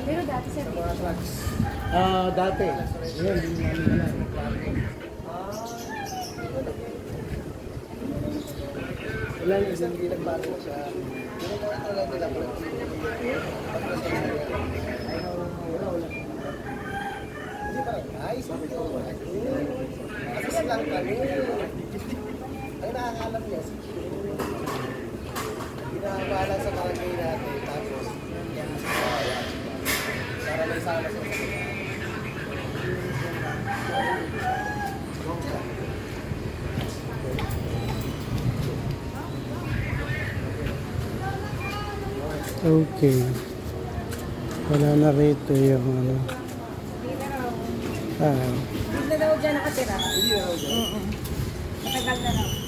Pero dati sa Dati. Ngayon, hindi namin alam. Wala yung isang hindi nagbago siya. Hindi naman talaga nila pala. Wala. Hindi ba? Ay, sabi ko. Kasi lang kami. Ang nakakalam niya. Pinakabala sa barangay natin. Tapos, yan sa kaya. Para may sama sa mga. Okay. Wala na rito yung ano. Hindi na raw dyan nakatira. Hindi na raw dyan. Matagal na raw.